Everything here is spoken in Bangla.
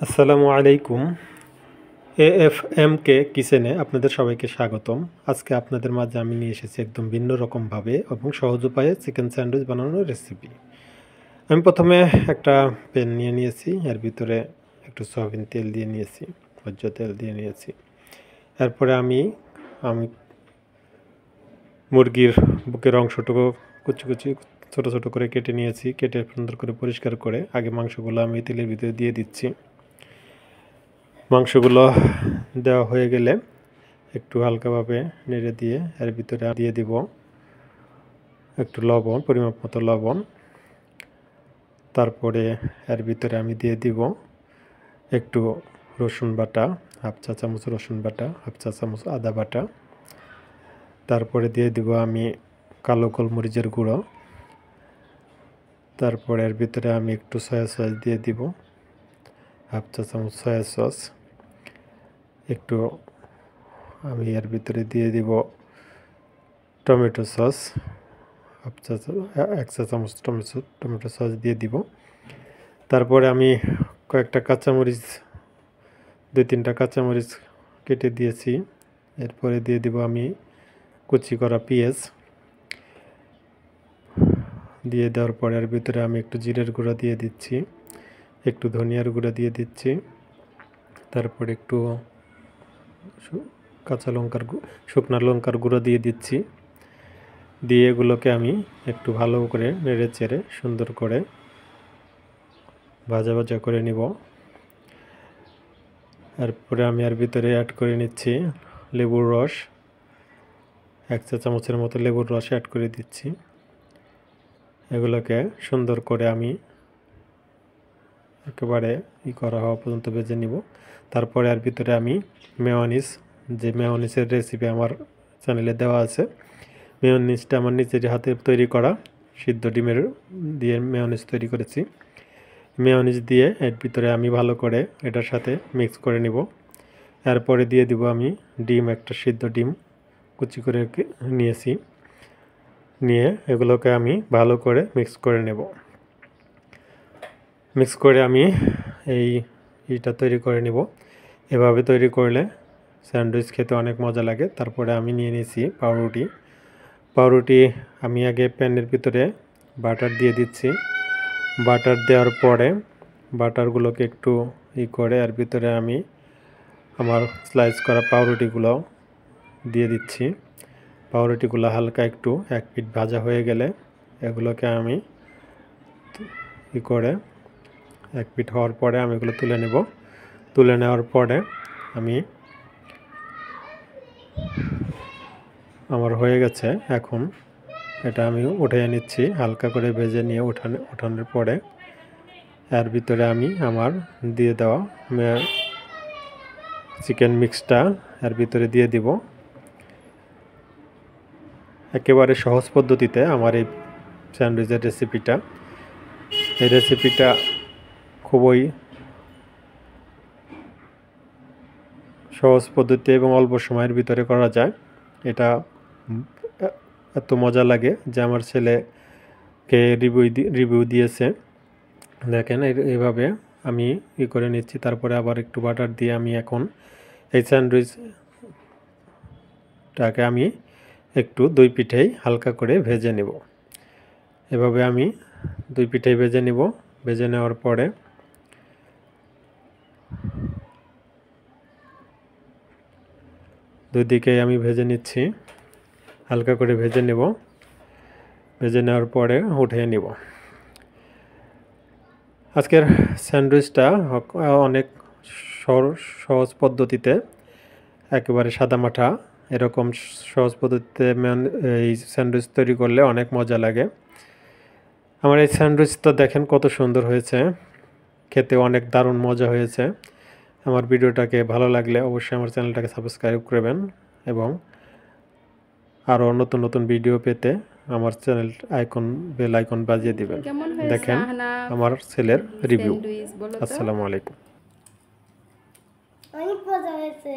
আসসালামু আলাইকুম। এএফএমকে কিচেনে আপনাদের সবাইকে স্বাগতম। আজকে আপনাদের মাঝে আমি নিয়ে এসেছি একদম ভিন্ন রকমভাবে এবং সহজ উপায়ে চিকেন স্যান্ডউইচ বানানোর রেসিপি। আমি প্রথমে একটা প্যান নিয়ে নিয়েছি, এর ভিতরে একটু সয়াবিন তেল দিয়ে নিয়েছি, ভোজ্য তেল দিয়ে নিয়েছি। এরপরে আমি মুরগির বুকের অংশটুকু কুচি কুচি ছোটো ছোটো করে কেটে নিয়েছি। কেটে সুন্দর করে পরিষ্কার করে আগে মাংসগুলো আমি তেলের ভিতরে দিয়ে দিচ্ছি। মাংসগুলো দেওয়া হয়ে গেলে একটু হালকাভাবে নেড়ে দিয়ে এর ভিতরে দিয়ে দিব একটু লবণ, পরিমাপ মতো লবণ। তারপরে এর ভিতরে আমি দিয়ে দিব একটু রসুন বাটা, হাফ চা চামচ রসুন বাটা, হাফ চা চামচ আদা বাটা। তারপরে দিয়ে দিব আমি কালো গোলমরিচের গুঁড়ো। তারপরে এর ভিতরে আমি একটু সয়া সস দিয়ে দিব, হাফ চা চামচ সয়া সস। একটু আমি এর ভিতরে দিয়ে দিব টমেটো সস, এক চা চামচ টমেটো সস দিয়ে দিব। তারপরে আমি কয়েকটা কাঁচামরিচ, 2-3টা কাঁচামরিচ কেটে দিয়েছি। এরপরে দিয়ে দিব আমি কুচি করা পেঁয়াজ। দিয়ে দেওয়ার পরে এর ভিতরে আমি একটু জিরের গুঁড়া দিয়ে দিচ্ছি, একটু ধনিয়ার গুঁড়া দিয়ে দিচ্ছি। তারপরে একটু শুকনো লঙ্কার গুঁড়ো দিয়ে দিচ্ছি। দিয়ে এগুলোকে আমি একটু ভালো করে নেড়ে চেড়ে সুন্দর করে ভাজা ভাজা করে নিব। এরপরে আমি এর ভিতরে অ্যাড করে নিচ্ছি লেবুর রস, 1 চা চামচের মতো লেবুর রস অ্যাড করে দিচ্ছি। এগুলোকে সুন্দর করে আমি একেবারে করা হওয়া পর্যন্ত ভেজে নিব। তারপরে এর ভিতরে আমি মেয়োনিজের রেসিপি আমার চ্যানেলে দেওয়া আছে। মেয়োনিজটা আমার নিজের হাতে তৈরি করা, সিদ্ধ ডিমের দিয়ে মেয়োনিজ তৈরি করেছি। মেয়োনিজ দিয়ে এর ভিতরে আমি ভালো করে এটার সাথে মিক্স করে নিব। এরপরে দিয়ে দিব আমি ডিম, একটা সিদ্ধ ডিম কুচি করে নিয়েছি। নিয়ে এগুলোকে আমি ভালো করে মিক্স করে নেব। মিক্স করে আমি এইটা তৈরি করে নেব। এভাবে তৈরি করলে স্যান্ডউইচ খেতে অনেক মজা লাগে। তারপরে আমি নিয়ে নিয়েছি পাউরুটি। আমি আগে প্যানের ভিতরে বাটার দিয়ে দিচ্ছি। বাটার দেওয়ার পরে বাটারগুলোকে একটু করে এর ভিতরে আমি আমার স্লাইস করা পাউরুটিগুলো দিয়ে দিচ্ছি। পাউরুটিগুলো হালকা একটু 1 পিঠ ভাজা হয়ে গেলে এগুলোকে আমি করে 1 পিঠ হওয়ার পরে আমি এগুলো তুলে নেব। তুলে নেওয়ার পরে আমার হয়ে গেছে। এখন এটা আমি উঠিয়ে নিচ্ছি, হালকা করে ভেজে নিয়ে ওঠানোর পরে এর ভিতরে আমি আমার দিয়ে দেওয়া চিকেন মিক্সটা এর ভিতরে দিয়ে দিব। একেবারে সহজ পদ্ধতিতে আমার এই স্যান্ডউইচের রেসিপিটা খুবই সহজ পদ্ধতি এবং অল্প সময়ের ভিতরে করা যায়। এটা এত মজা লাগে যে আমার ছেলেকে রিভিউ দিয়েছে। দেখেন এইভাবে আমি করে নিচ্ছি। তারপরে আবার একটু বাটার দিয়ে আমি এখন এই স্যান্ডউইচটাকে আমি একটু 2 পিঠেই হালকা করে ভেজে নেব। এভাবে আমি 2 পিঠেই ভেজে নেব। ভেজে নেওয়ার পরে দুই দিকেই আমি ভেজে নিচ্ছি, হালকা করে ভেজে নেব। ভেজে নেওয়ার পরে উঠিয়ে নেব। আজকের স্যান্ডউইচটা অনেক সহজ পদ্ধতিতে, একেবারে সাদামাটা এরকম সহজ পদ্ধতিতে এই স্যান্ডউইচ তৈরি করলে অনেক মজা লাগে। আমার এই স্যান্ডউইচটা দেখেন কত সুন্দর হয়েছে, খেতে অনেক দারুণ মজা হয়েছে। আমার ভিডিওটাকে ভালো লাগলে অবশ্যই আমার চ্যানেলটাকে সাবস্ক্রাইব করবেন এবং আরও নতুন নতুন ভিডিও পেতে আমার বেল আইকন বাজিয়ে দিবেন। দেখেন আমার ছেলের রিভিউ। আসসালামু আলাইকুম। অনেক মজা হয়েছে।